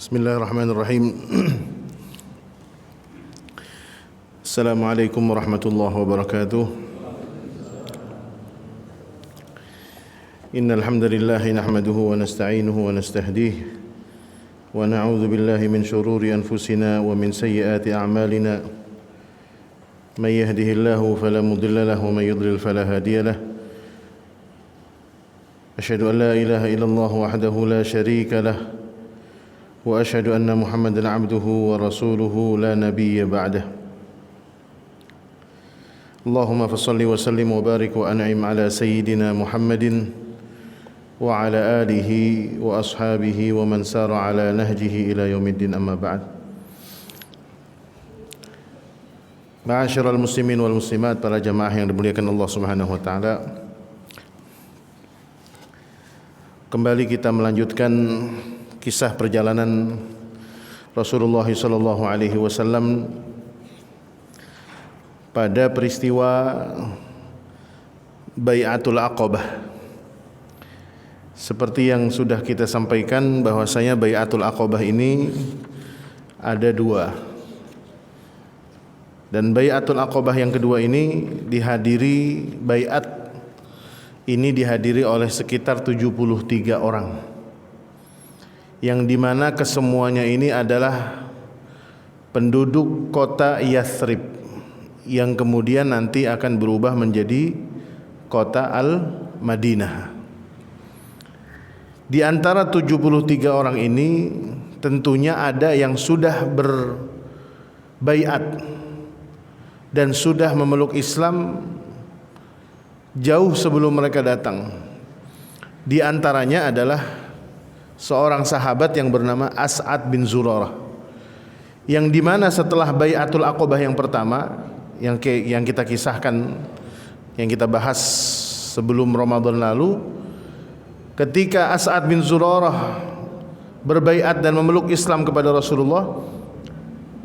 Bismillahirrahmanirrahim. Assalamualaikum warahmatullahi wabarakatuh. Innal hamdalillah nahmaduhu wa nasta'inuhu wa nastahdihi wa na'udzu billahi min shururi anfusina wa min sayyiati a'malina. May yahdihillahu fala mudilla lahu wa may yudlil fala hadiya lahu. Asyhadu an la ilaha illallah wahdahu la syarika lahu wa asyhadu anna Muhammadan abduhu wa rasuluhu la nabiyya ba'dah. Allahumma fassalli wa sallim wa barik wa an'im ala sayyidina Muhammadin wa ala alihi wa ashabihi wa man sara ala nahjihi ila yaumiddin, amma ba'd. Ma'asyiral muslimin wal muslimat, para jamaah yang dimuliakan Allah Subhanahu wa taala. Kembali kita melanjutkan kisah perjalanan Rasulullah sallallahu alaihi wasallam pada peristiwa Bai'atul Aqabah. Seperti yang sudah kita sampaikan bahwasanya Bai'atul Aqabah ini ada dua. Dan Bai'atul Aqabah yang kedua ini dihadiri oleh sekitar 73 orang. Yang dimana kesemuanya ini adalah penduduk kota Yathrib yang kemudian nanti akan berubah menjadi kota Al-Madinah. Di antara 73 orang ini tentunya ada yang sudah berbaiat dan sudah memeluk Islam jauh sebelum mereka datang. Di antaranya adalah seorang sahabat yang bernama As'ad bin Zurarah, yang dimana setelah Bai'atul Aqabah yang pertama yang kita kisahkan, yang kita bahas sebelum Ramadan lalu, ketika As'ad bin Zurarah berbaiat dan memeluk Islam kepada Rasulullah,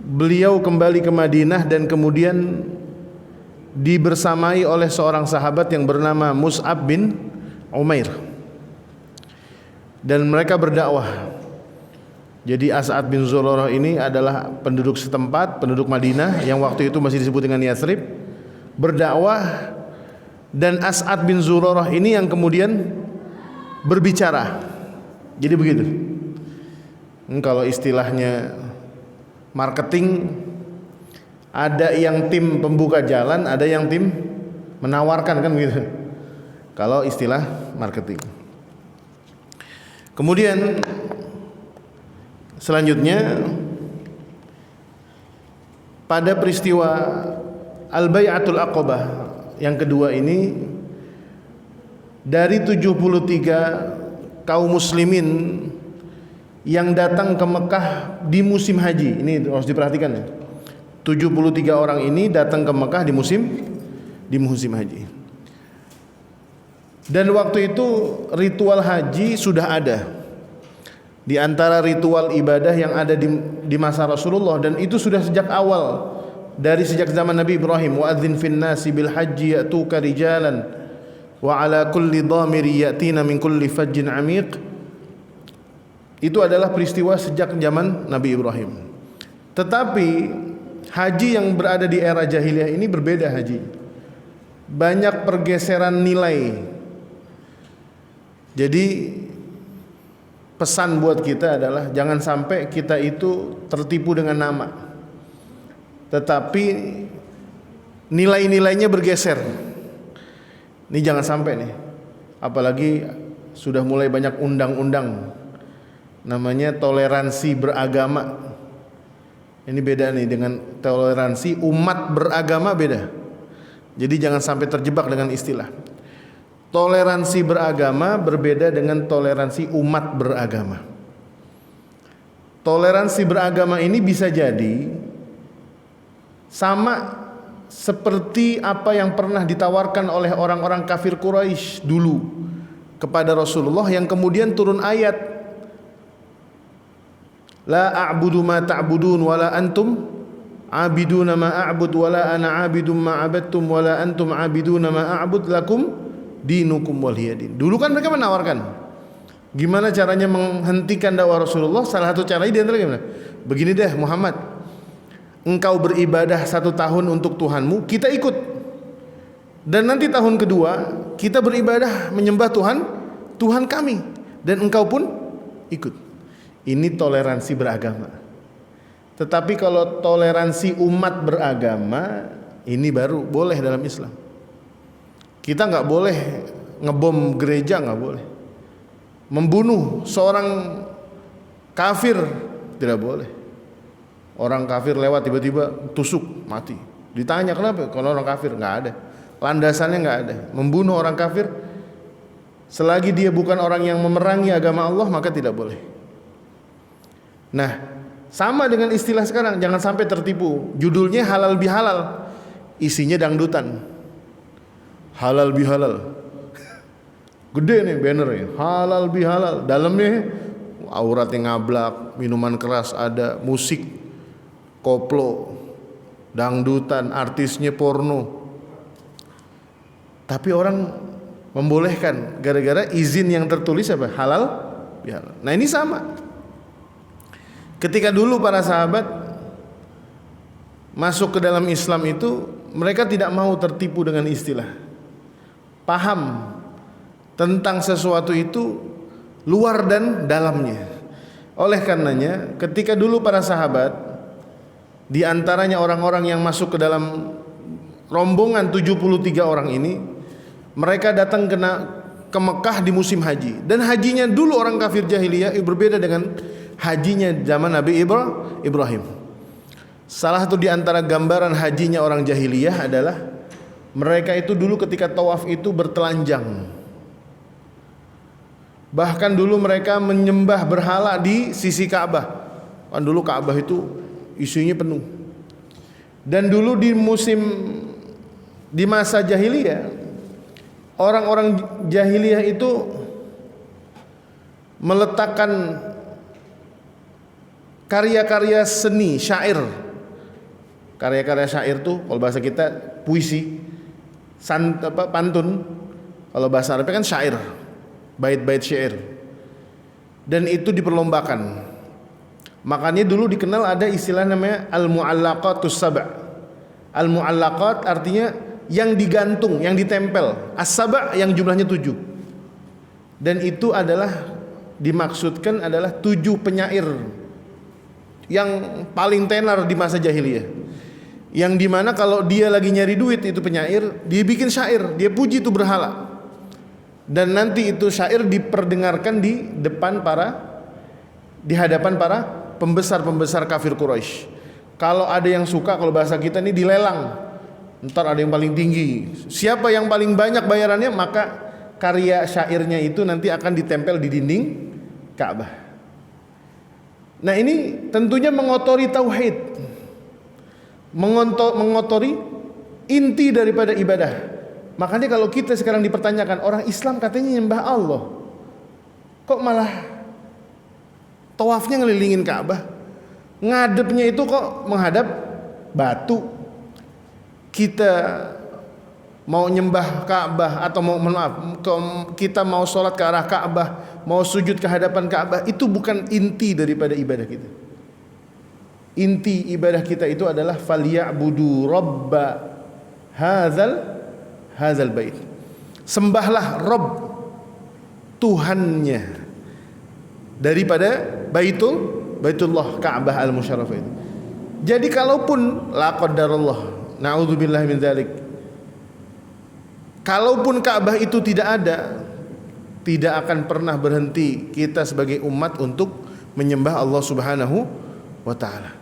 beliau kembali ke Madinah dan kemudian dibersamai oleh seorang sahabat yang bernama Mus'ab bin Umair. Dan mereka berdakwah. Jadi As'ad bin Zurarah ini adalah penduduk setempat, penduduk Madinah yang waktu itu masih disebut dengan Yathrib, berdakwah. Dan As'ad bin Zurarah ini yang kemudian berbicara. Jadi begitu. Kalau istilahnya marketing, ada yang tim pembuka jalan, ada yang tim menawarkan, kan begitu. Kalau istilah marketing. Kemudian selanjutnya pada peristiwa Al-Bai'atul Aqabah yang kedua ini, dari 73 kaum muslimin yang datang ke Mekah di musim haji, ini harus diperhatikan ya. 73 orang ini datang ke Mekah di musim haji. Dan waktu itu ritual haji sudah ada di antara ritual ibadah yang ada di masa Rasulullah, dan itu sudah sejak awal, dari sejak zaman Nabi Ibrahim. Wa adzin fin nasi bil haji ya'tuka rijalan wa ala kulli dhamiri ya'tina min kulli fajjin amiq. Itu adalah peristiwa sejak zaman Nabi Ibrahim. Tetapi haji yang berada di era jahiliyah ini berbeda haji. Banyak pergeseran nilai. Jadi pesan buat kita adalah jangan sampai kita itu tertipu dengan nama, tetapi nilai-nilainya bergeser. Ini jangan sampai nih. Apalagi sudah mulai banyak undang-undang namanya toleransi beragama. Ini beda nih dengan toleransi umat beragama, beda. Jadi jangan sampai terjebak dengan istilah. Toleransi beragama berbeda dengan toleransi umat beragama. Toleransi beragama ini bisa jadi sama seperti apa yang pernah ditawarkan oleh orang-orang kafir Quraisy dulu kepada Rasulullah, yang kemudian turun ayat, la a'budu ma ta'budun wala antum abiduna ma a'bud wala ana abidum ma abadtum wala antum abiduna ma a'bud lakum dinukum waliyadin. Dulu kan mereka menawarkan, Gimana caranya menghentikan dakwah Rasulullah? Salah satu caranya di antara gimana? Begini deh Muhammad, engkau beribadah 1 tahun untuk Tuhanmu, kita ikut. Dan nanti tahun kedua kita beribadah menyembah Tuhan kami, dan engkau pun ikut. Ini toleransi beragama. Tetapi kalau toleransi umat beragama, ini baru boleh dalam Islam. Kita nggak boleh ngebom gereja, nggak boleh. Membunuh seorang kafir tidak boleh. Orang kafir lewat tiba-tiba tusuk mati. Ditanya kenapa? Kalau orang kafir, nggak ada. Landasannya nggak ada. Membunuh orang kafir selagi dia bukan orang yang memerangi agama Allah, maka tidak boleh. Nah, sama dengan istilah sekarang, jangan sampai tertipu. Judulnya halal bihalal, isinya dangdutan. Halal bihalal. Gede nih bannernya, halal bihalal. Dalamnya aurat yang ngablak, minuman keras ada, musik, koplo, dangdutan, artisnya porno. Tapi orang membolehkan gara-gara izin yang tertulis apa? Halal bihalal. Nah ini sama. Ketika dulu para sahabat masuk ke dalam Islam itu, mereka tidak mau tertipu dengan istilah. Paham tentang sesuatu itu luar dan dalamnya. Oleh karenanya ketika dulu para sahabat, di antaranya orang-orang yang masuk ke dalam rombongan 73 orang ini, mereka datang ke Mekah di musim haji. Dan hajinya dulu orang kafir jahiliyah berbeda dengan hajinya zaman Nabi Ibrahim. Salah satu di antara gambaran hajinya orang jahiliyah adalah mereka itu dulu ketika tawaf itu bertelanjang. Bahkan dulu mereka menyembah berhala di sisi Ka'bah. Kan dulu Ka'bah itu isinya penuh. Dan dulu di masa jahiliyah, orang-orang jahiliyah itu meletakkan karya-karya seni, syair. Karya-karya syair itu kalau bahasa kita puisi, pantun. Kalau bahasa Arabnya kan syair, bait-bait syair. Dan itu diperlombakan. Makanya dulu dikenal ada istilah namanya al-mu'allaqatus sab'. Al-mu'allaqat artinya yang digantung, yang ditempel. As-sab' yang jumlahnya 7. Dan itu adalah dimaksudkan adalah 7 penyair yang paling tenar di masa jahiliyah. Yang dimana kalau dia lagi nyari duit itu penyair, dia bikin syair, dia puji itu berhala. Dan nanti itu syair diperdengarkan di hadapan para pembesar-pembesar kafir Quraisy. Kalau ada yang suka, kalau bahasa kita ini dilelang. Ntar ada yang paling tinggi. Siapa yang paling banyak bayarannya, maka karya syairnya itu nanti akan ditempel di dinding Ka'bah. Nah ini tentunya mengotori tauhid, mengotori inti daripada ibadah. Makanya kalau kita sekarang dipertanyakan, orang Islam katanya nyembah Allah, kok malah tawafnya ngelilingin Ka'bah, ngadepnya itu kok menghadap batu. Kita mau nyembah Ka'bah atau kita mau sholat ke arah Ka'bah, mau sujud ke hadapan Ka'bah, itu bukan inti daripada ibadah kita. Inti ibadah kita itu adalah falyabudu rabba hadzal bait. Sembahlah Rabb, Tuhannya daripada Baitullah Ka'bah al-Musyarrafah itu. Jadi kalaupun la qadarullah, naudzubillah min dzalik, kalaupun Ka'bah itu tidak ada, tidak akan pernah berhenti kita sebagai umat untuk menyembah Allah Subhanahu wa taala.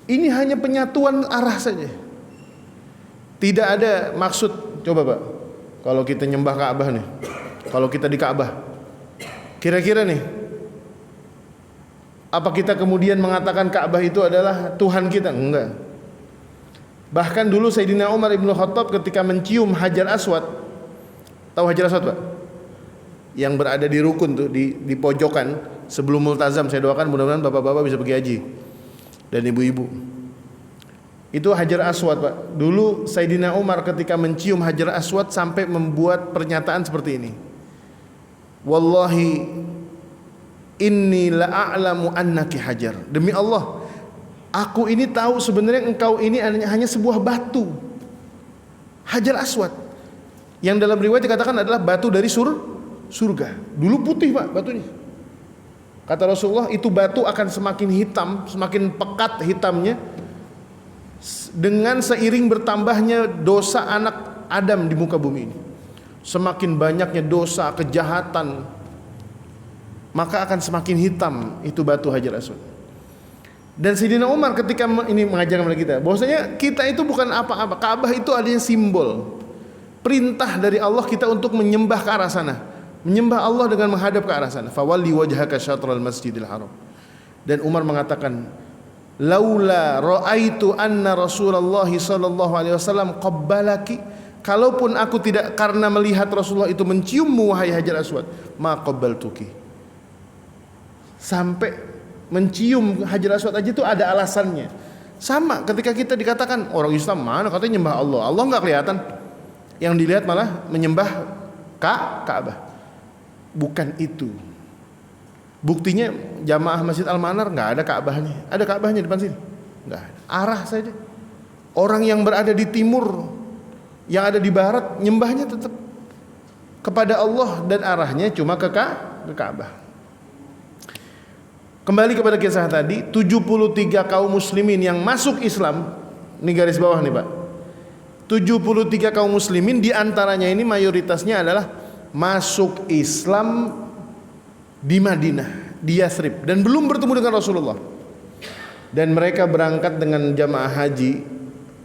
Ini hanya penyatuan arah saja. Tidak ada maksud. Coba Pak, kalau kita nyembah Ka'bah nih, kalau kita di Ka'bah, kira-kira nih, apa kita kemudian mengatakan Ka'bah itu adalah Tuhan kita? Enggak. Bahkan dulu Sayyidina Umar ibn Khattab ketika mencium Hajar Aswad, tahu Hajar Aswad Pak? Yang berada di rukun tuh, di pojokan sebelum multazam. Saya doakan mudah-mudahan bapak-bapak bisa pergi haji dan ibu-ibu. Itu Hajar Aswad Pak. Dulu Sayyidina Umar ketika mencium Hajar Aswad sampai membuat pernyataan seperti ini. Wallahi inni la'alamu annaki hajar. Demi Allah, aku ini tahu sebenarnya engkau ini hanya sebuah batu. Hajar Aswad, yang dalam riwayat dikatakan adalah batu dari surga. Dulu putih Pak batunya. Kata Rasulullah, itu batu akan semakin hitam, semakin pekat hitamnya dengan seiring bertambahnya dosa anak Adam di muka bumi ini. Semakin banyaknya dosa, kejahatan, maka akan semakin hitam itu batu Hajar Aswad. Dan Sayyidina Umar ketika ini mengajarkan kepada kita bahwasanya kita itu bukan apa-apa. Ka'bah itu adanya simbol, perintah dari Allah kita untuk menyembah ke arah sana, menyembah Allah dengan menghadap ke arah sana. Fawalli wajhaka syatral masjidil haram. Dan Umar mengatakan, laula ra'aitu anna Rasulullah sallallahu alaihi wasallam qabbalaki, kalaupun aku tidak karena melihat Rasulullah itu menciummu wahai Hajar Aswad, ma qabbaltuki. Sampai mencium Hajar Aswad aja itu ada alasannya. Sama ketika kita dikatakan orang Islam mana katanya nyembah Allah, Allah nggak kelihatan, yang dilihat malah menyembah Ka'bah. Bukan itu. Buktinya jamaah Masjid Al-Manar nggak ada Ka'bahnya. Ada Ka'bahnya depan sini? Nggak ada. Arah saja. Orang yang berada di timur, yang ada di barat, nyembahnya tetap kepada Allah dan arahnya cuma ke Ka'bah. Kembali kepada kisah tadi, 73 kaum muslimin yang masuk Islam, ini garis bawah nih Pak. 73 kaum muslimin diantaranya ini mayoritasnya adalah masuk Islam di Madinah, di Yathrib, dan belum bertemu dengan Rasulullah. Dan mereka berangkat dengan jamaah haji,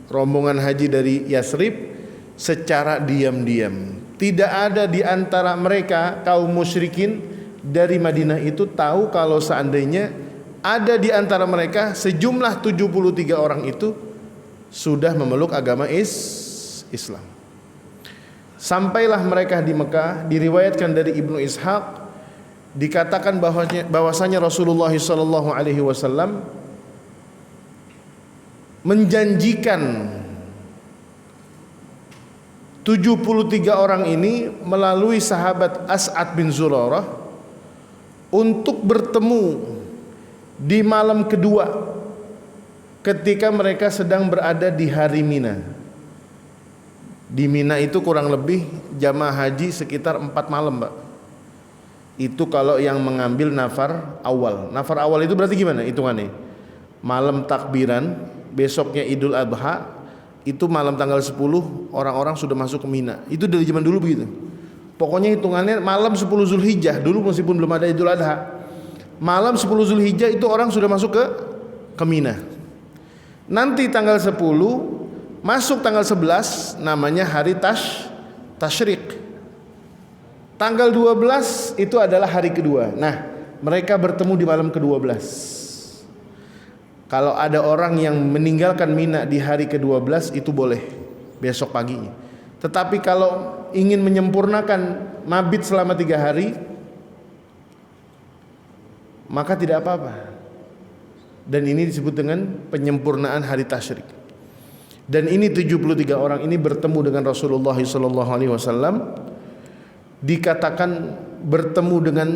rombongan haji dari Yathrib secara diam-diam. Tidak ada di antara mereka kaum musyrikin dari Madinah itu tahu kalau seandainya ada di antara mereka sejumlah 73 orang itu sudah memeluk agama Islam. Sampailah mereka di Mekah, diriwayatkan dari Ibnu Ishaq, dikatakan bahwasanya Rasulullah sallallahu alaihi wasallam menjanjikan 73 orang ini melalui sahabat As'ad bin Zurarah untuk bertemu di malam kedua ketika mereka sedang berada di hari Mina. Di Mina itu kurang lebih jamaah haji sekitar 4 malam Mbak. Itu kalau yang mengambil nafar awal. Nafar awal itu berarti gimana hitungannya? Malam takbiran, besoknya Idul Adha, itu malam tanggal 10 orang-orang sudah masuk ke Mina. Itu dari zaman dulu begitu. Pokoknya hitungannya malam 10 Zulhijjah, dulu meskipun belum ada Idul Adha, malam 10 Zulhijjah itu orang sudah masuk ke Mina. Nanti tanggal 10 masuk tanggal 11 namanya hari Tasyrik. Tanggal 12 itu adalah hari kedua. Nah, mereka bertemu di malam ke-12. Kalau ada orang yang meninggalkan Mina di hari ke-12 itu boleh besok paginya. Tetapi kalau ingin menyempurnakan mabit selama 3 hari, maka tidak apa-apa. Dan ini disebut dengan penyempurnaan hari tasyrik. Dan ini 73 orang ini bertemu dengan Rasulullah SAW, dikatakan bertemu dengan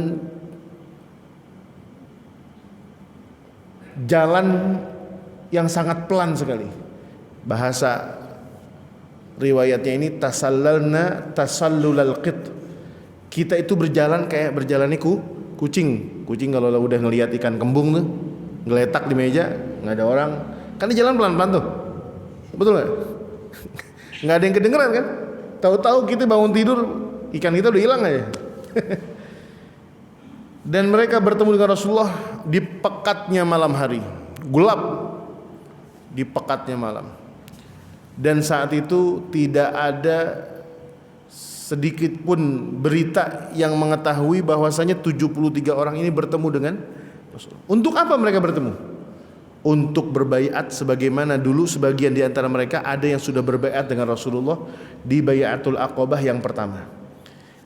jalan yang sangat pelan sekali. Bahasa riwayatnya ini tasallalna tasallulal qit. Kita itu berjalan kayak berjalan kucing. Kucing kalau udah ngelihat ikan kembung tuh ngeletak di meja, nggak ada orang, kan dia jalan pelan-pelan tuh. Betul nggak? Nggak ada yang kedengeran kan? Tahu-tahu kita bangun tidur, ikan kita udah hilang aja. Dan mereka bertemu dengan Rasulullah di pekatnya malam hari, gelap di pekatnya malam. Dan saat itu tidak ada sedikit pun berita yang mengetahui bahwasanya 73 orang ini bertemu dengan Rasulullah. Untuk apa mereka bertemu? Untuk berbaiat, sebagaimana dulu sebagian di antara mereka ada yang sudah berbaiat dengan Rasulullah di Bai'atul Aqabah yang pertama.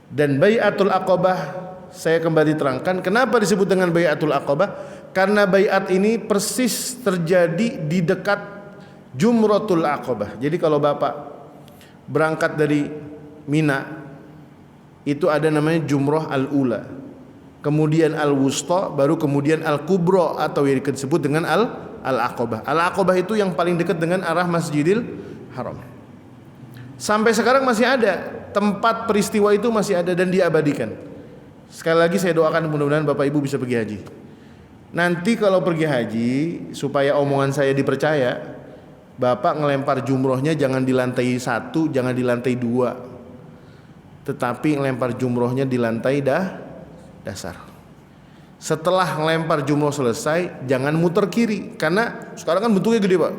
Dan Bai'atul Aqabah saya kembali terangkan kenapa disebut dengan Bai'atul Aqabah, karena baiat ini persis terjadi di dekat Jumratul Aqabah. Jadi kalau Bapak berangkat dari Mina, itu ada namanya Jumrah Al-Ula. kemudian al-wusta, baru kemudian al-kubra atau yang disebut dengan al-aqabah. Al-aqabah itu yang paling dekat dengan arah Masjidil Haram. Sampai sekarang masih ada, tempat peristiwa itu masih ada dan diabadikan. Sekali lagi saya doakan mudah-mudahan Bapak Ibu bisa pergi haji. Nanti kalau pergi haji, supaya omongan saya dipercaya, Bapak ngelempar jumrohnya jangan di lantai 1, jangan di lantai 2, tetapi ngelempar jumrohnya di lantai dasar. Setelah ngelempar jumroh selesai, jangan muter kiri, karena sekarang kan bentuknya gede Pak,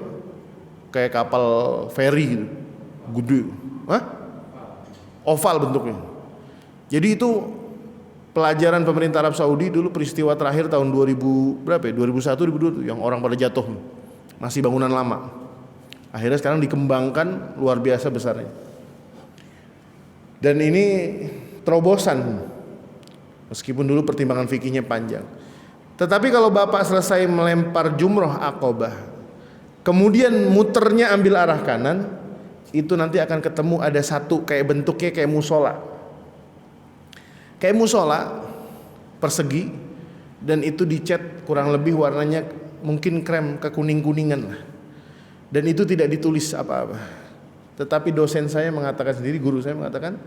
kayak kapal feri gitu, gede, oval bentuknya. Jadi itu pelajaran pemerintah Arab Saudi dulu, peristiwa terakhir tahun 2000 berapa ya? 2001 2002 yang orang pada jatuh, masih bangunan lama. Akhirnya sekarang dikembangkan luar biasa besarnya. Dan ini terobosan, meskipun dulu pertimbangan fikihnya panjang. Tetapi kalau Bapak selesai melempar jumroh Aqabah, kemudian muternya ambil arah kanan, itu nanti akan ketemu ada satu kayak bentuknya kayak musola. Kayak musola persegi, dan itu dicat kurang lebih warnanya mungkin krem kekuning-kuningan lah. Dan itu tidak ditulis apa-apa. Tetapi dosen saya mengatakan sendiri, guru saya mengatakan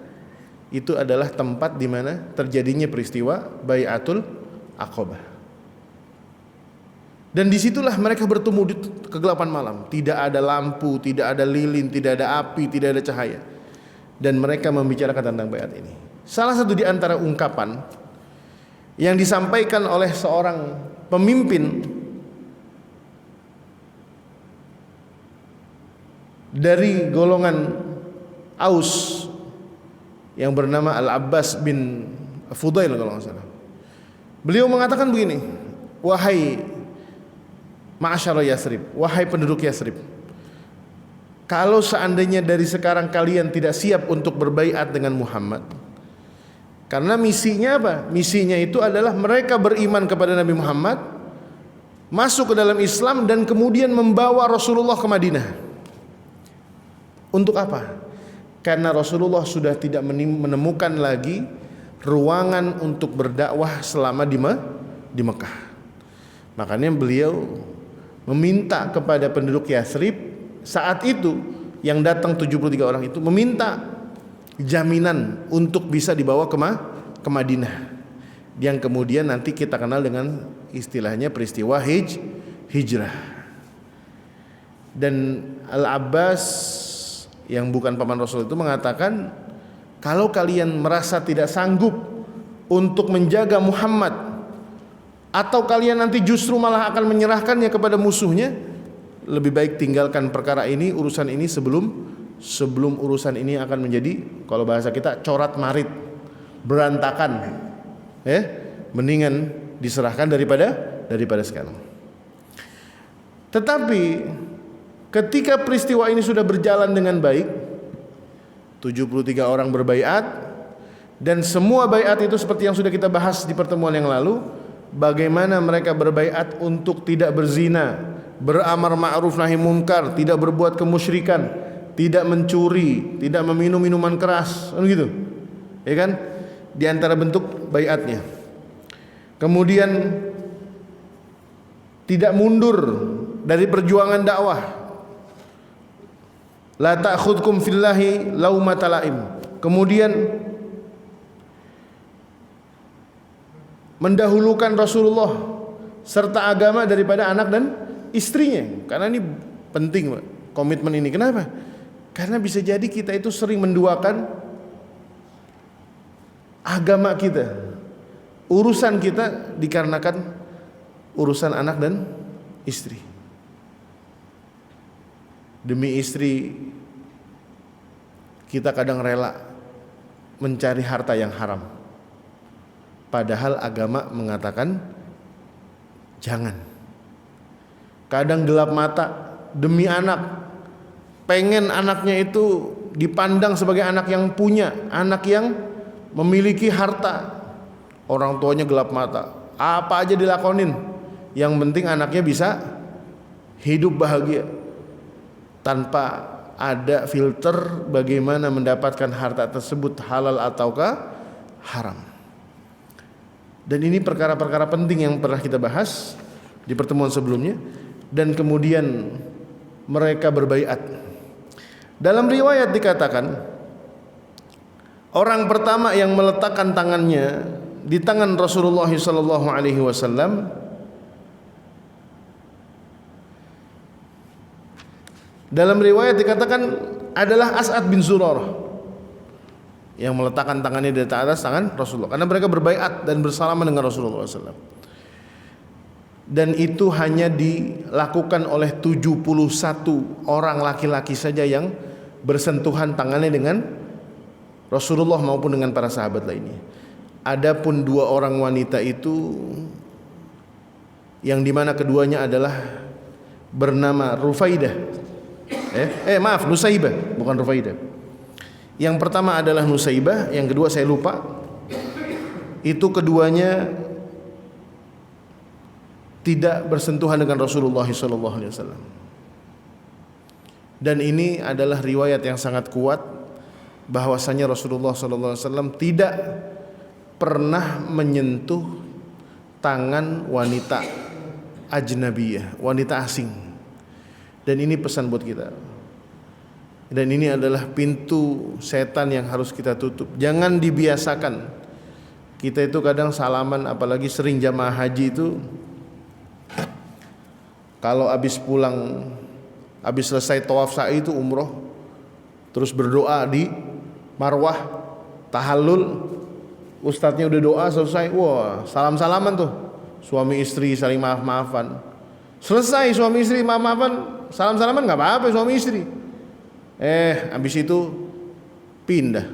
itu adalah tempat di mana terjadinya peristiwa Bai'atul Aqabah. Dan disitulah mereka bertemu di kegelapan malam. Tidak ada lampu, tidak ada lilin, tidak ada api, tidak ada cahaya. Dan mereka membicarakan tentang baiat ini. Salah satu di antara ungkapan yang disampaikan oleh seorang pemimpin dari golongan Aus yang bernama Al-Abbas bin Fudail kalau nggak salah. Beliau mengatakan begini, wahai ma'asyara Yasrib, wahai penduduk Yasrib, kalau seandainya dari sekarang kalian tidak siap untuk berbaiat dengan Muhammad, karena misinya apa? Misinya itu adalah mereka beriman kepada Nabi Muhammad, masuk ke dalam Islam, dan kemudian membawa Rasulullah ke Madinah. Untuk apa? Karena Rasulullah sudah tidak menemukan lagi ruangan untuk berdakwah selama di Mekah. Makanya beliau meminta kepada penduduk Yasrib saat itu, yang datang 73 orang itu, meminta jaminan untuk bisa dibawa ke Madinah, yang kemudian nanti kita kenal dengan istilahnya peristiwa hijrah. Dan Al-Abbas yang bukan paman Rasul itu mengatakan, kalau kalian merasa tidak sanggup untuk menjaga Muhammad, atau kalian nanti justru malah akan menyerahkannya kepada musuhnya, lebih baik tinggalkan perkara ini, urusan ini sebelum urusan ini akan menjadi, kalau bahasa kita, corat marit, berantakan. Mendingan diserahkan daripada sekarang. Tetapi ketika peristiwa ini sudah berjalan dengan baik, 73 orang berbaiat, dan semua baiat itu seperti yang sudah kita bahas di pertemuan yang lalu, bagaimana mereka berbaiat untuk tidak berzina, beramar ma'ruf nahi munkar, tidak berbuat kemusyrikan, tidak mencuri, tidak meminum minuman keras, kan gitu, ya kan? Di antara bentuk baiatnya. Kemudian tidak mundur dari perjuangan dakwah. La ta'khudkum fillahi laumata laim. Kemudian mendahulukan Rasulullah serta agama daripada anak dan istrinya. Karena ini penting, Pak, komitmen ini. Kenapa? Karena bisa jadi kita itu sering menduakan agama kita, urusan kita, dikarenakan urusan anak dan istri. Demi istri kita kadang rela mencari harta yang haram, padahal agama mengatakan jangan. Kadang gelap mata demi anak, pengen anaknya itu dipandang sebagai anak yang punya, anak yang memiliki harta. Orang tuanya gelap mata, apa aja dilakonin, yang penting anaknya bisa hidup bahagia, tanpa ada filter bagaimana mendapatkan harta tersebut halal ataukah haram. Dan ini perkara-perkara penting yang pernah kita bahas di pertemuan sebelumnya. Dan kemudian mereka berbaiat. Dalam riwayat dikatakan, orang pertama yang meletakkan tangannya di tangan Rasulullah sallallahu alaihi wasallam dalam riwayat dikatakan adalah As'ad bin Zurarah, yang meletakkan tangannya di atas tangan Rasulullah, karena mereka berbaiat dan bersalaman dengan Rasulullah SAW. Dan itu hanya dilakukan oleh 71 orang laki-laki saja yang bersentuhan tangannya dengan Rasulullah maupun dengan para sahabat lainnya. Adapun 2 orang wanita itu, yang dimana keduanya adalah bernama Rufaidah, Nusaibah, bukan Rufaidah. Yang pertama adalah Nusaibah, yang kedua saya lupa. Itu keduanya tidak bersentuhan dengan Rasulullah SAW. Dan ini adalah riwayat yang sangat kuat bahwasanya Rasulullah SAW tidak pernah menyentuh tangan wanita ajnabiyah, wanita asing. Dan ini pesan buat kita. Dan ini adalah pintu setan yang harus kita tutup. Jangan dibiasakan. Kita itu kadang salaman, apalagi sering jamaah haji itu, kalau habis pulang, habis selesai tawaf sa'i itu umroh, terus berdoa di Marwah, tahallul, ustadznya udah doa selesai, wah salam-salaman tuh, suami istri saling maaf-maafan. Selesai suami istri maaf-maafan, salam-salaman nggak apa-apa suami istri. Habis itu pindah,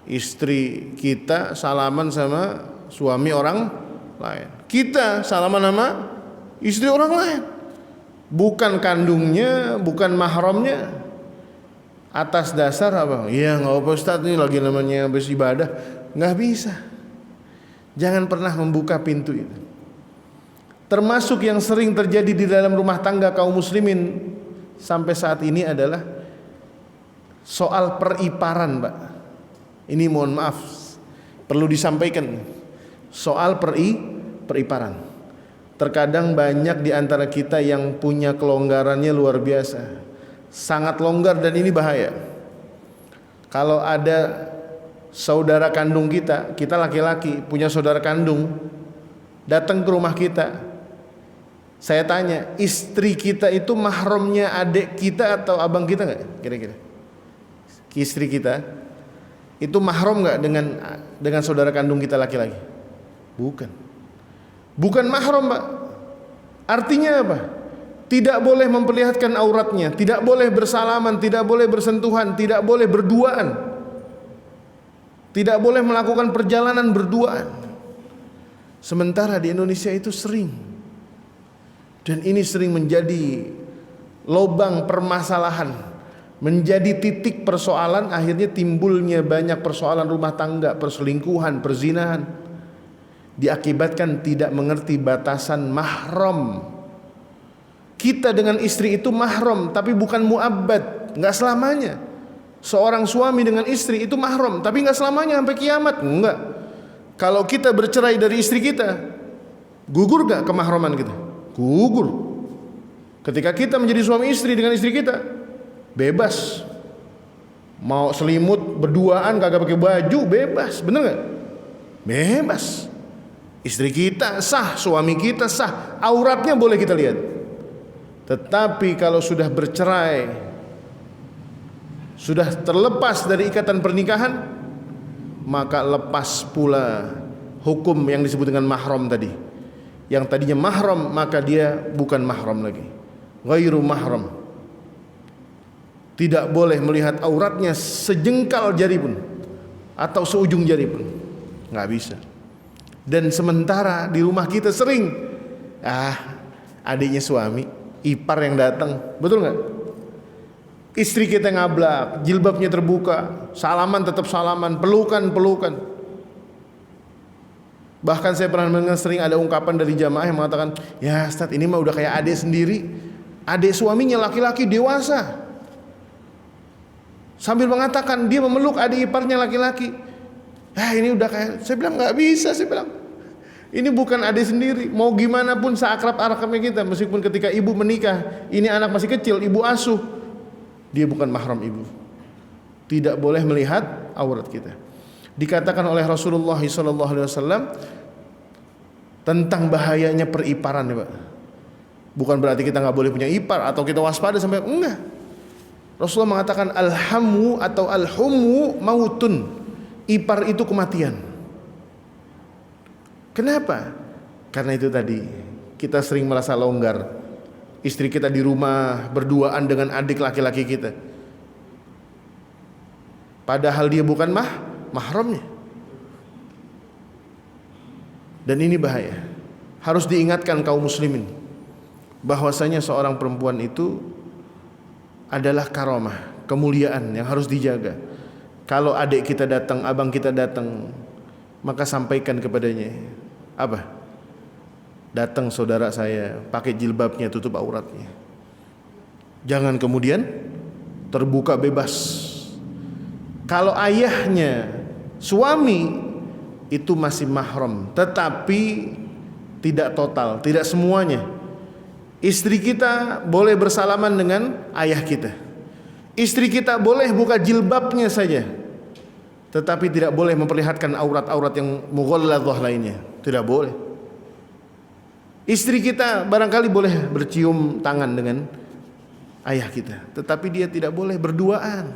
istri kita salaman sama suami orang lain, kita salaman sama istri orang lain, bukan kandungnya, bukan mahramnya. Atas dasar apa? Ya nggak apa Ustaz, ini lagi namanya habis ibadah. Nggak bisa. Jangan pernah membuka pintu itu. Termasuk yang sering terjadi di dalam rumah tangga kaum muslimin sampai saat ini adalah soal periparan, Pak. Ini mohon maaf, perlu disampaikan soal periparan. Terkadang banyak di antara kita yang punya kelonggarannya luar biasa, sangat longgar, dan ini bahaya. Kalau ada saudara kandung kita laki-laki punya saudara kandung datang ke rumah kita, saya tanya, istri kita itu mahramnya adik kita atau abang kita nggak? Kira-kira istri kita itu mahram nggak dengan saudara kandung kita laki-laki? Bukan mahram, Pak. Artinya apa? Tidak boleh memperlihatkan auratnya, tidak boleh bersalaman, tidak boleh bersentuhan, tidak boleh berduaan, tidak boleh melakukan perjalanan berduaan. Sementara di Indonesia itu sering, dan ini sering menjadi lubang permasalahan, menjadi titik persoalan. Akhirnya timbulnya banyak persoalan rumah tangga, perselingkuhan, perzinahan, diakibatkan tidak mengerti batasan mahram. Kita dengan istri itu mahram, tapi bukan muabbad, nggak selamanya. Seorang suami dengan istri itu mahram, tapi nggak selamanya sampai kiamat, enggak. Kalau kita bercerai dari istri kita, gugur nggak kemahraman kita? Gugur. Ketika kita menjadi suami istri dengan istri kita, bebas. Mau selimut berduaan kagak pakai baju, bebas, bener nggak? Bebas. Istri kita sah, suami kita sah, auratnya boleh kita lihat. Tetapi kalau sudah bercerai, sudah terlepas dari ikatan pernikahan, maka lepas pula hukum yang disebut dengan mahram tadi. Yang tadinya mahram, maka dia bukan mahram lagi, ghairu mahram. Tidak boleh melihat auratnya sejengkal jari pun atau seujung jari pun, nggak bisa. Dan sementara di rumah kita sering adiknya suami, ipar yang datang, betul nggak? Istri kita ngablak, jilbabnya terbuka, salaman tetap salaman, pelukan. Bahkan saya pernah mendengar sering ada ungkapan dari jamaah yang mengatakan, ya Ustaz, ini mah udah kayak adik sendiri. Adik suaminya laki-laki dewasa, sambil mengatakan dia memeluk adik iparnya laki-laki. Ini udah kayak, saya bilang nggak bisa, saya bilang Ini bukan adik sendiri. Mau gimana pun seakrab-akrabnya kita, meskipun ketika ibu menikah, ini anak masih kecil, ibu asuh, dia bukan mahram ibu. Tidak boleh melihat aurat kita. Dikatakan oleh Rasulullah SAW tentang bahayanya periparan ya Pak. Bukan berarti kita nggak boleh punya ipar atau kita waspada sampai enggak. Rasulullah mengatakan alhamu atau alhumu mautun. Ipar itu kematian. Kenapa? Karena itu tadi, kita sering merasa longgar. Istri kita di rumah berduaan dengan adik laki-laki kita, padahal dia bukan mahramnya. Dan ini bahaya. Harus diingatkan kaum muslimin bahwasanya seorang perempuan itu adalah karamah, kemuliaan yang harus dijaga. Kalau adik kita datang, abang kita datang, maka sampaikan kepadanya, apa? Datang saudara saya, pakai jilbabnya, tutup auratnya. Jangan kemudian terbuka bebas. Kalau ayahnya, suami itu masih mahram, tetapi tidak total, tidak semuanya. Istri kita boleh bersalaman dengan ayah kita. Istri kita boleh buka jilbabnya saja, tetapi tidak boleh memperlihatkan aurat-aurat yang mughalladzah lainnya. Tidak boleh. Istri kita barangkali boleh bercium tangan dengan ayah kita, tetapi dia tidak boleh berduaan.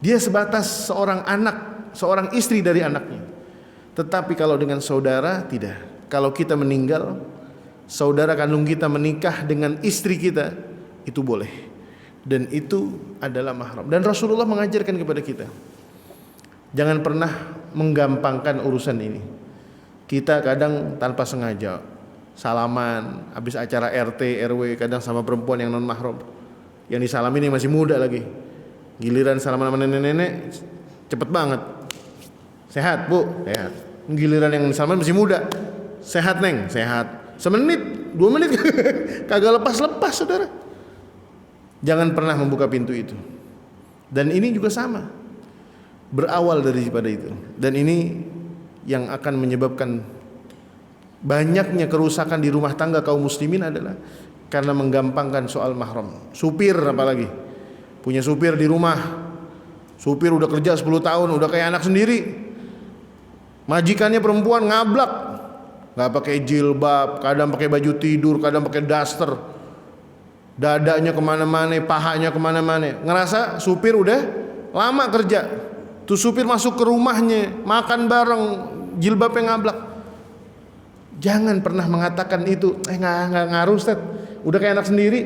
Dia sebatas seorang anak, seorang istri dari anaknya. Tetapi kalau dengan saudara tidak. Kalau kita meninggal, saudara kandung kita menikah dengan istri kita, itu boleh. Dan itu adalah mahram. Dan Rasulullah mengajarkan kepada kita, jangan pernah menggampangkan urusan ini. Kita kadang tanpa sengaja salaman habis acara RT RW, kadang sama perempuan yang non mahram. Yang disalamin yang masih muda lagi. Giliran salaman sama nenek-nenek cepet banget. Sehat bu, sehat. Giliran yang disalaman masih muda. Sehat neng, sehat. Semenit, 2 menit kagak lepas-lepas saudara. Jangan pernah membuka pintu itu. Dan ini juga sama, berawal daripada itu. Dan ini yang akan menyebabkan banyaknya kerusakan di rumah tangga kaum muslimin adalah karena menggampangkan soal mahram. Supir apalagi, punya supir di rumah, supir udah kerja 10 tahun, udah kayak anak sendiri. Majikannya perempuan ngablak, nggak pakai jilbab, kadang pakai baju tidur, kadang pakai daster, dadanya kemana-mana, pahanya kemana-mana. Ngerasa supir udah lama kerja. Tuh supir masuk ke rumahnya, makan bareng, jilbabnya ngablak. Jangan pernah mengatakan itu, nggak ngaruh Ustaz, udah kayak anak sendiri.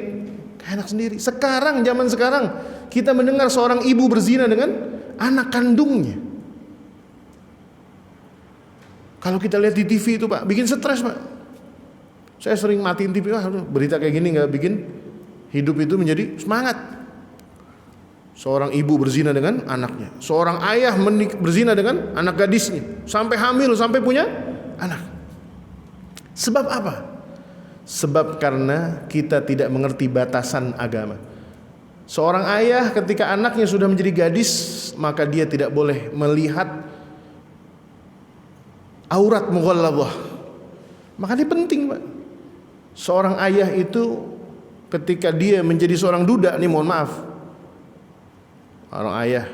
Kayak anak sendiri. Sekarang, zaman sekarang, kita mendengar seorang ibu berzina dengan anak kandungnya. Kalau kita lihat di TV itu Pak, bikin stres Pak. Saya sering matiin TV, berita kayak gini nggak bikin hidup itu menjadi semangat. Seorang ibu berzina dengan anaknya, seorang ayah berzina dengan anak gadisnya, sampai hamil, sampai punya anak. Sebab apa? Sebab karena kita tidak mengerti batasan agama. Seorang ayah ketika anaknya sudah menjadi gadis, maka dia tidak boleh melihat aurat mughalladzah. Maka ini penting Pak. Seorang ayah itu ketika dia menjadi seorang duda, nih mohon maaf, orang ayah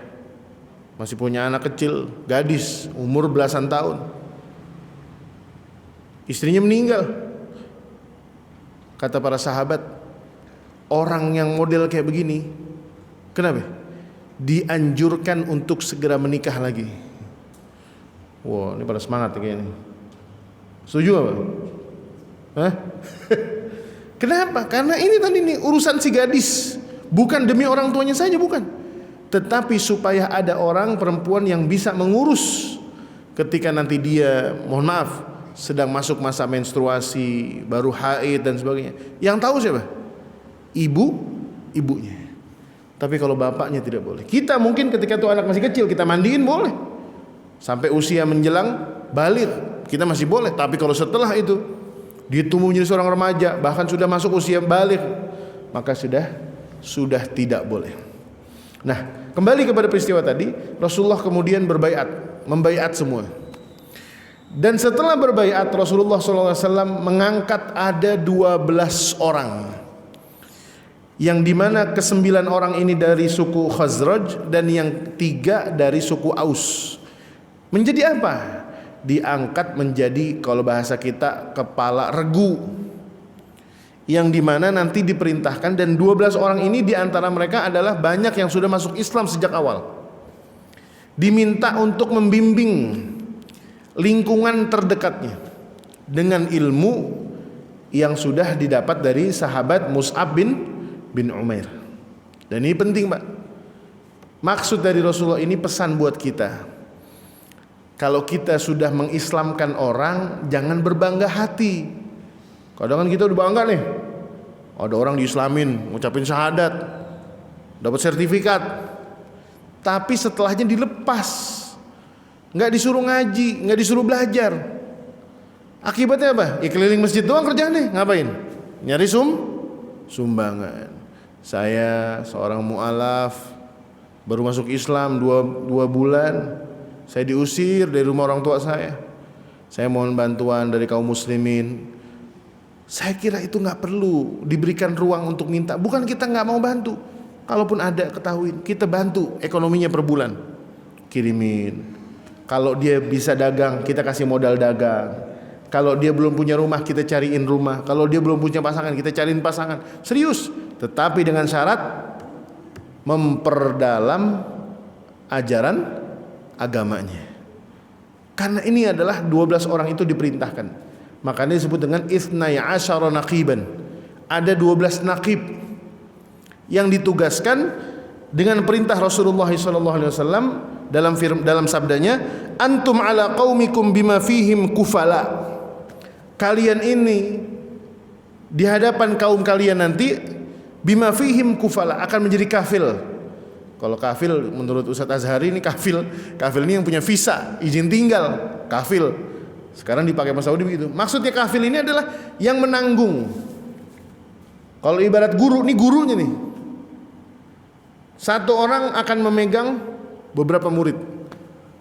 masih punya anak kecil, gadis umur belasan tahun, istrinya meninggal. Kata para sahabat, orang yang model kayak begini, kenapa? Dianjurkan untuk segera menikah lagi. Wah, ini pada semangat kayaknya. Setuju gak Pak? Hah? Kenapa? Karena ini tadi nih urusan si gadis, bukan demi orang tuanya saja, bukan, tetapi supaya ada orang perempuan yang bisa mengurus ketika nanti dia, mohon maaf, sedang masuk masa menstruasi, baru haid dan sebagainya. Yang tahu siapa? Ibunya. Tapi kalau bapaknya tidak boleh. Kita mungkin ketika itu anak masih kecil kita mandiin boleh, sampai usia menjelang baligh kita masih boleh. Tapi kalau setelah itu dia tumbuh menjadi seorang remaja, bahkan sudah masuk usia baligh, maka sudah tidak boleh. Nah, kembali kepada peristiwa tadi, Rasulullah kemudian membaiat semua. Dan setelah berbaiat, Rasulullah SAW mengangkat ada 12 orang, yang dimana ke-9 orang ini dari suku Khazraj dan yang 3 dari suku Aus. Menjadi apa? Diangkat menjadi, kalau bahasa kita, kepala regu, yang dimana nanti diperintahkan. Dan 12 orang ini diantara mereka adalah banyak yang sudah masuk Islam sejak awal, diminta untuk membimbing lingkungan terdekatnya dengan ilmu yang sudah didapat dari sahabat Mus'ab bin Umair. Dan ini penting, Pak. Maksud dari Rasulullah ini pesan buat kita. Kalau kita sudah mengislamkan orang, jangan berbangga hati. Kadang kan kita udah bangga nih, ada orang diislamin, ngucapin syahadat, dapat sertifikat, tapi setelahnya dilepas, nggak disuruh ngaji, nggak disuruh belajar. Akibatnya apa? Ya keliling masjid doang kerjaan nih. Ngapain? Nyari sumbangan. Saya seorang mu'alaf, baru masuk Islam 2 bulan, saya diusir dari rumah orang tua saya. Saya mohon bantuan dari kaum muslimin. Saya kira itu nggak perlu diberikan ruang untuk minta. Bukan kita nggak mau bantu, kalaupun ada ketahuin, kita bantu ekonominya per bulan, kirimin. Kalau dia bisa dagang, kita kasih modal dagang. Kalau dia belum punya rumah, kita cariin rumah. Kalau dia belum punya pasangan, kita cariin pasangan. Serius, tetapi dengan syarat memperdalam ajaran agamanya. Karena ini adalah 12 orang itu diperintahkan. Makanya disebut dengan Ithnai Asyara Naqiban. Ada 12 naqib yang ditugaskan dengan perintah Rasulullah SAW dalam sabdanya, antum ala qaumikum bima fihim kufala. Kalian ini di hadapan kaum kalian nanti bima fihim kufala, akan menjadi kafil. Kalau kafil menurut Ustadz Azhari ini kafil ini yang punya visa, izin tinggal, kafil. Sekarang dipakai Mas Saudi begitu. Maksudnya kafil ini adalah yang menanggung. Kalau ibarat guru, ini gurunya nih. Satu orang akan memegang beberapa murid.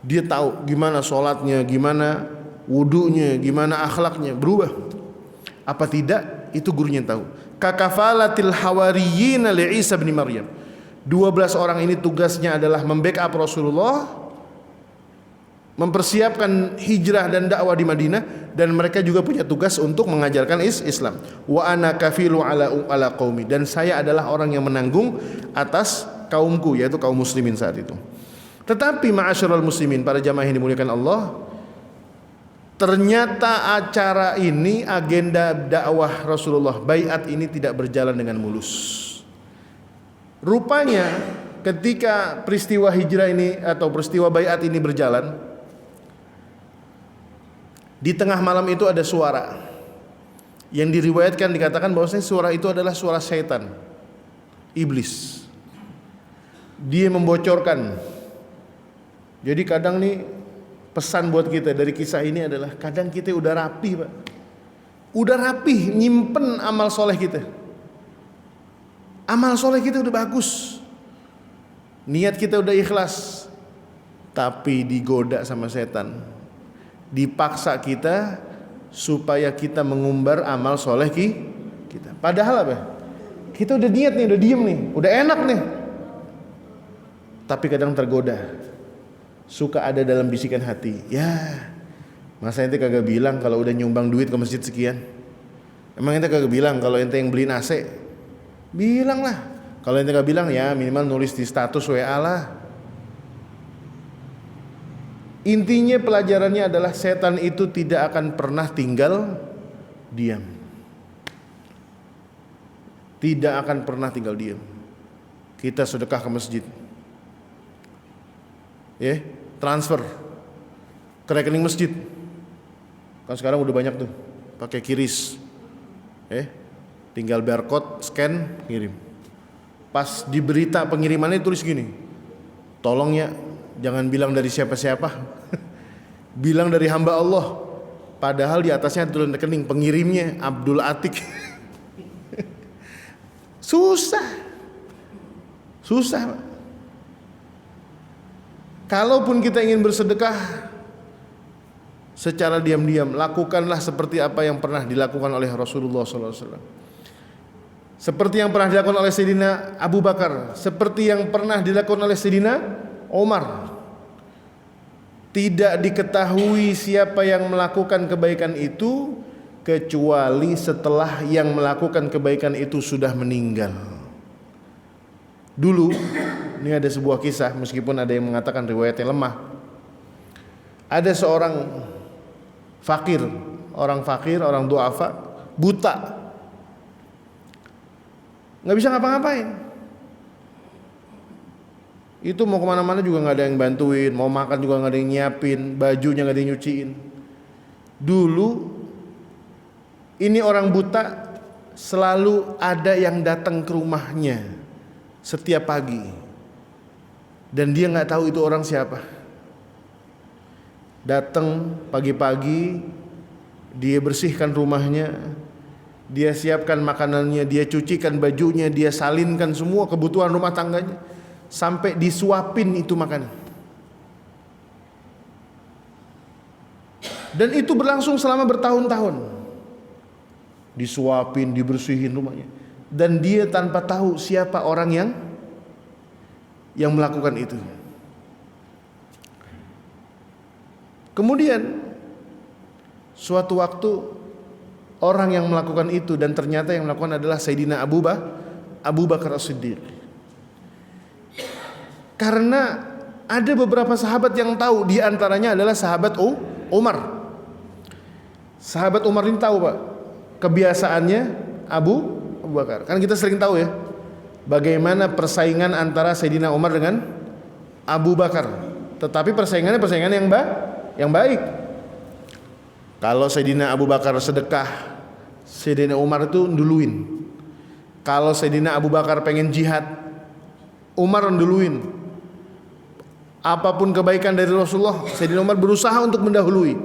Dia tahu gimana sholatnya, gimana wudunya, gimana akhlaknya, berubah. Apa tidak? Itu gurunya yang tahu. Kakafalatil hawariyyin li Isa bin Maryam. 12 orang ini tugasnya adalah membackup Rasulullah, mempersiapkan hijrah dan dakwah di Madinah, dan mereka juga punya tugas untuk mengajarkan Islam. Wa ana kafilu ala qaumi, dan saya adalah orang yang menanggung atas kaumku, yaitu kaum muslimin saat itu. Tetapi ma'asyiral muslimin, para jamaah yang dimuliakan Allah, ternyata acara ini, agenda dakwah Rasulullah, baiat ini tidak berjalan dengan mulus. Rupanya ketika peristiwa hijrah ini atau peristiwa baiat ini berjalan, di tengah malam itu ada suara yang diriwayatkan, dikatakan bahwasanya suara itu adalah suara setan, iblis. Dia membocorkan. Jadi kadang nih pesan buat kita dari kisah ini adalah, kadang kita udah rapih, Pak. Udah rapih nyimpen amal soleh kita. Amal soleh kita udah bagus. Niat kita udah ikhlas. Tapi digoda sama setan. Dipaksa kita supaya kita mengumbar amal soleh kita. Padahal apa? Kita udah niat nih, udah diem nih, udah enak nih. Tapi kadang tergoda. Suka ada dalam bisikan hati, ya masa ente kagak bilang kalau udah nyumbang duit ke masjid sekian? Emang ente kagak bilang kalau ente yang beliin AC? Bilang lah. Kalau ente kagak bilang, ya minimal nulis di status WA lah. Intinya pelajarannya adalah setan itu tidak akan pernah tinggal diam. Tidak akan pernah tinggal diam. Kita sedekah ke masjid, ya, transfer ke rekening masjid. Kan sekarang udah banyak tuh pakai QRIS, tinggal barcode, scan, kirim. Pas di berita pengirimannya tulis gini, tolong ya jangan bilang dari siapa-siapa, bilang dari hamba Allah. Padahal di atasnya tulis rekening pengirimnya Abdul Atik. Susah. Kalaupun kita ingin bersedekah secara diam-diam, lakukanlah seperti apa yang pernah dilakukan oleh Rasulullah SAW, seperti yang pernah dilakukan oleh Sayyidina Abu Bakar, seperti yang pernah dilakukan oleh Sayyidina Umar. Tidak diketahui siapa yang melakukan kebaikan itu kecuali setelah yang melakukan kebaikan itu sudah meninggal. Dulu, ini ada sebuah kisah, meskipun ada yang mengatakan riwayatnya lemah. Ada seorang fakir, orang duafa, buta, nggak bisa ngapa-ngapain. Itu mau kemana-mana juga nggak ada yang bantuin, mau makan juga nggak ada yang nyiapin, bajunya nggak ada yang nyuciin. Dulu ini orang buta selalu ada yang datang ke rumahnya setiap pagi, dan dia nggak tahu itu orang siapa. Datang pagi-pagi, dia bersihkan rumahnya, dia siapkan makanannya, dia cucikan bajunya, dia salinkan semua kebutuhan rumah tangganya, sampai disuapin itu makanan. Dan itu berlangsung selama bertahun-tahun. Disuapin, dibersihin rumahnya, dan dia tanpa tahu siapa orang yang melakukan itu. Kemudian suatu waktu orang yang melakukan itu, dan ternyata yang melakukan adalah Sayyidina Abu Bakar As-Siddiq. Karena ada beberapa sahabat yang tahu, di antaranya adalah sahabat Umar. Sahabat Umar ini tahu, Pak, kebiasaannya Abu Bakar. Kan kita sering tahu ya, bagaimana persaingan antara Sayyidina Umar dengan Abu Bakar. Tetapi persaingannya yang baik. Kalau Sayyidina Abu Bakar sedekah, Sayyidina Umar itu duluin. Kalau Sayyidina Abu Bakar pengen jihad, Umar duluin. Apapun kebaikan dari Rasulullah, Sayyidina Umar berusaha untuk mendahului.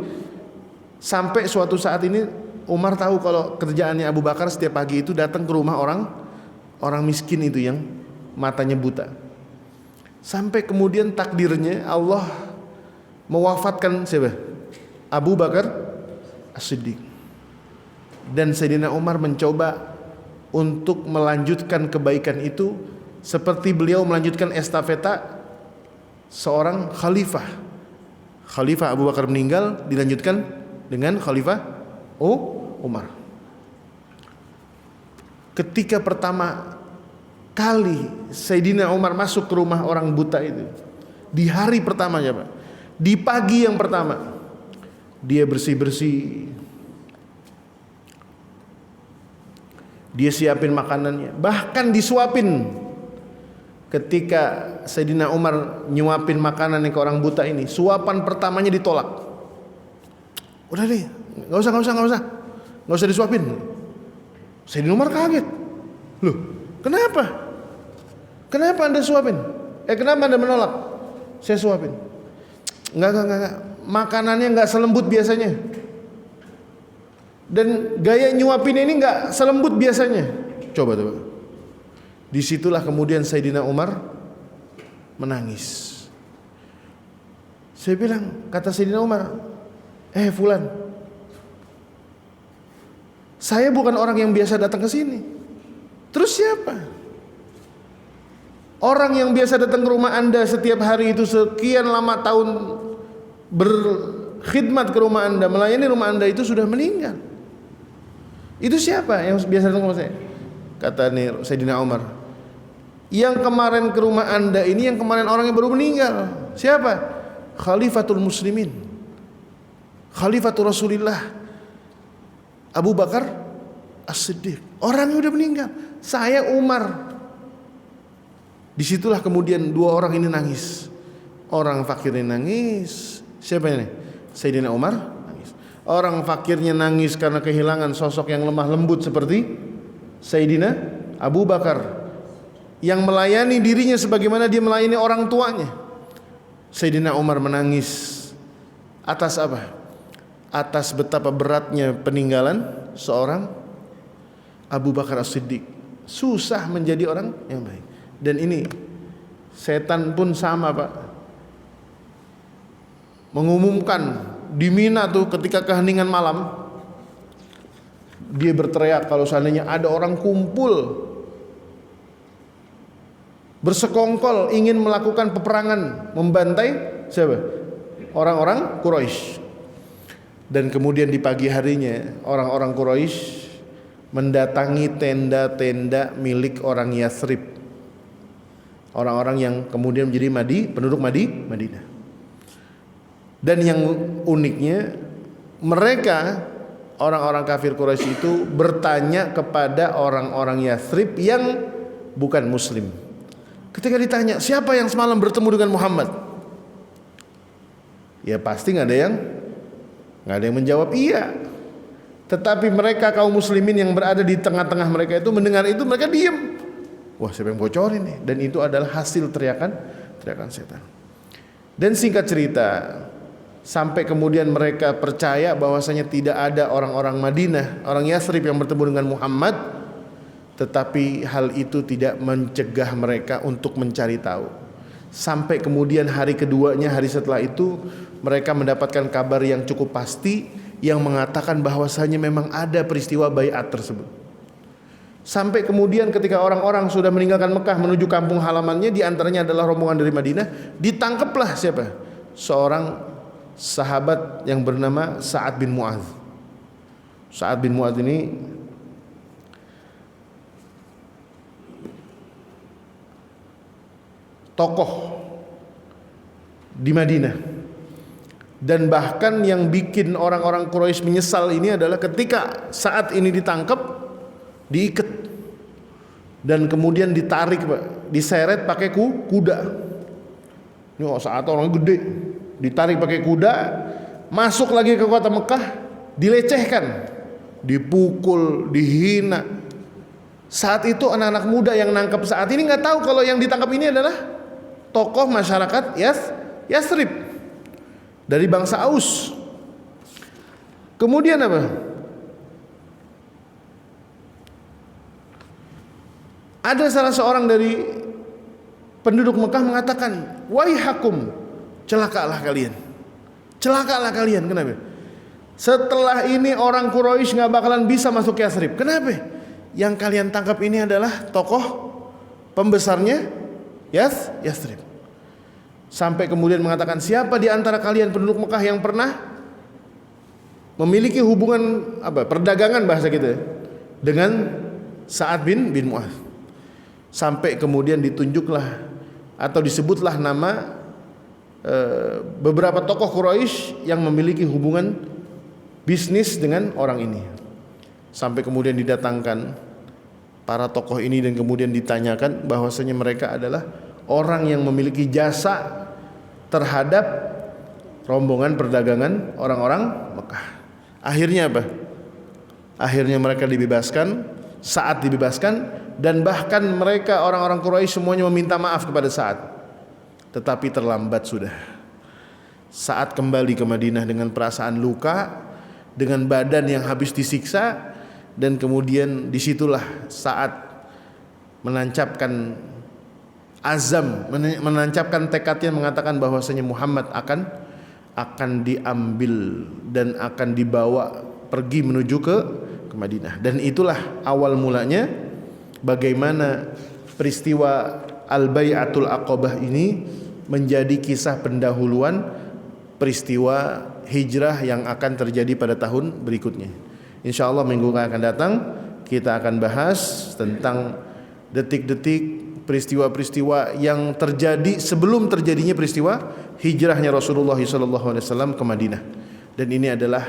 Sampai suatu saat ini Umar tahu kalau kerjaannya Abu Bakar setiap pagi itu datang ke rumah orang miskin itu yang matanya buta. Sampai kemudian takdirnya Allah mewafatkan siapa? Abu Bakar As-Siddiq. Dan Sayyidina Umar mencoba untuk melanjutkan kebaikan itu seperti beliau melanjutkan estafeta seorang khalifah. Khalifah Abu Bakar meninggal, dilanjutkan dengan Khalifah Umar. Ketika pertama kali Sayyidina Umar masuk ke rumah orang buta itu, di hari pertamanya, Pak, di pagi yang pertama, dia bersih-bersih, dia siapin makanannya, bahkan disuapin. Ketika Sayyidina Umar nyuapin makanan ke orang buta ini, suapan pertamanya ditolak. Udah deh, nggak usah disuapin. Sayyidina Umar kaget. Loh, kenapa? Kenapa Anda suapin? Kenapa Anda menolak? Saya suapin. Enggak. Makanannya enggak selembut biasanya. Dan gaya nyuapin ini enggak selembut biasanya. Coba. Disitulah kemudian Sayyidina Umar menangis. Saya bilang, kata Sayyidina Umar, Fulan, saya bukan orang yang biasa datang ke sini. Terus siapa? Orang yang biasa datang ke rumah Anda setiap hari itu sekian lama tahun berkhidmat ke rumah Anda, melayani rumah Anda itu sudah meninggal. Itu siapa yang biasa datang ke rumah saya? Kata Sayyidina Umar, yang kemarin ke rumah Anda ini, yang kemarin orang yang baru meninggal. Siapa? Khalifatul Muslimin, Khalifatul Rasulillah, Abu Bakar As-Siddiq. Orangnya udah meninggal. Saya Umar. Disitulah kemudian dua orang ini nangis. Orang fakirnya nangis. Siapa ini? Sayyidina Umar nangis. Orang fakirnya nangis karena kehilangan sosok yang lemah lembut seperti Sayyidina Abu Bakar, yang melayani dirinya sebagaimana dia melayani orang tuanya. Sayyidina Umar menangis atas apa? Atas betapa beratnya peninggalan seorang Abu Bakar As-Siddiq. Susah menjadi orang yang baik. Dan ini setan pun sama, Pak, mengumumkan di Mina tuh ketika keheningan malam, dia berteriak kalau seandainya ada orang kumpul bersekongkol ingin melakukan peperangan membantai siapa? Orang-orang Quraisy. Dan kemudian di pagi harinya orang-orang Quraisy mendatangi tenda-tenda milik orang Yathrib, orang-orang yang kemudian menjadi penduduk Madinah. Dan yang uniknya, mereka orang-orang kafir Quraisy itu bertanya kepada orang-orang Yathrib yang bukan muslim. Ketika ditanya, siapa yang semalam bertemu dengan Muhammad? Ya pasti nggak ada yang menjawab iya. Tetapi mereka kaum muslimin yang berada di tengah-tengah mereka itu mendengar itu, mereka diam. Wah, siapa yang bocorin nih? Dan itu adalah hasil teriakan setan. Dan singkat cerita, sampai kemudian mereka percaya bahwasanya tidak ada orang-orang Madinah, orang Yathrib yang bertemu dengan Muhammad. Tetapi hal itu tidak mencegah mereka untuk mencari tahu. Sampai kemudian hari keduanya, hari setelah itu, mereka mendapatkan kabar yang cukup pasti yang mengatakan bahwasanya memang ada peristiwa baiat tersebut. Sampai kemudian ketika orang-orang sudah meninggalkan Mekah menuju kampung halamannya, di antaranya adalah rombongan dari Madinah, ditangkaplah siapa? Seorang sahabat yang bernama Sa'ad bin Mu'adz. Sa'ad bin Mu'adz ini tokoh di Madinah. Dan bahkan yang bikin orang-orang Quraisy menyesal ini adalah ketika saat ini ditangkap, diikat dan kemudian ditarik, diseret pakai kuda. Ini saat orang gede, ditarik pakai kuda, masuk lagi ke kota Mekah, dilecehkan, dipukul, dihina. Saat itu anak-anak muda yang nangkep saat ini nggak tahu kalau yang ditangkap ini adalah tokoh masyarakat Yathrib dari bangsa Aus. Kemudian apa? Ada salah seorang dari penduduk Mekah mengatakan, "Waihakum, celakalah kalian. Celakalah kalian." Kenapa? Setelah ini orang Quraisy nggak bakalan bisa masuk Yathrib. Kenapa? Yang kalian tangkap ini adalah tokoh pembesarnya Yathrib. Sampai kemudian mengatakan, siapa di antara kalian penduduk Mekah yang pernah memiliki hubungan perdagangan bahasa kita dengan Sa'ad bin Mu'adz? Sampai kemudian ditunjuklah atau disebutlah nama beberapa tokoh Quraisy yang memiliki hubungan bisnis dengan orang ini. Sampai kemudian didatangkan para tokoh ini dan kemudian ditanyakan bahwasanya mereka adalah orang yang memiliki jasa terhadap rombongan perdagangan orang-orang Mekah. Akhirnya apa? Akhirnya mereka dibebaskan, Sa'ad dibebaskan, dan bahkan mereka orang-orang Quraisy semuanya meminta maaf kepada Sa'ad. Tetapi terlambat sudah. Sa'ad kembali ke Madinah dengan perasaan luka, dengan badan yang habis disiksa, dan kemudian disitulah Sa'ad menancapkan azam, menancapkan tekadnya, mengatakan bahwasanya Muhammad akan diambil dan akan dibawa pergi menuju ke Madinah. Dan itulah awal mulanya bagaimana peristiwa Al-Bai'atul Aqabah ini menjadi kisah pendahuluan peristiwa hijrah yang akan terjadi pada tahun berikutnya. Insyaallah minggu yang akan datang kita akan bahas tentang detik-detik peristiwa-peristiwa yang terjadi sebelum terjadinya peristiwa hijrahnya Rasulullah SAW ke Madinah. Dan ini adalah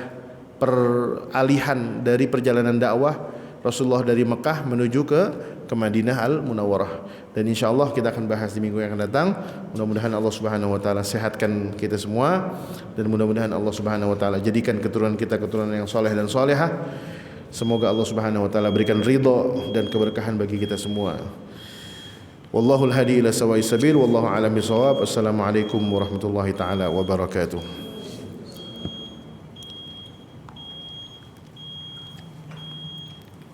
peralihan dari perjalanan dakwah Rasulullah dari Mekah menuju ke Madinah Al-Munawwarah. Dan insyaallah kita akan bahas di minggu yang akan datang. Mudah-mudahan Allah Subhanahu wa taala sehatkan kita semua, dan mudah-mudahan Allah Subhanahu wa taala jadikan keturunan kita keturunan yang soleh dan solehah. Semoga Allah Subhanahu wa taala berikan ridha dan keberkahan bagi kita semua. Wallahul hadi ila sawa'is sabil, wallahu a'lam bishawab. Assalamualaikum warahmatullahi taala wabarakatuh.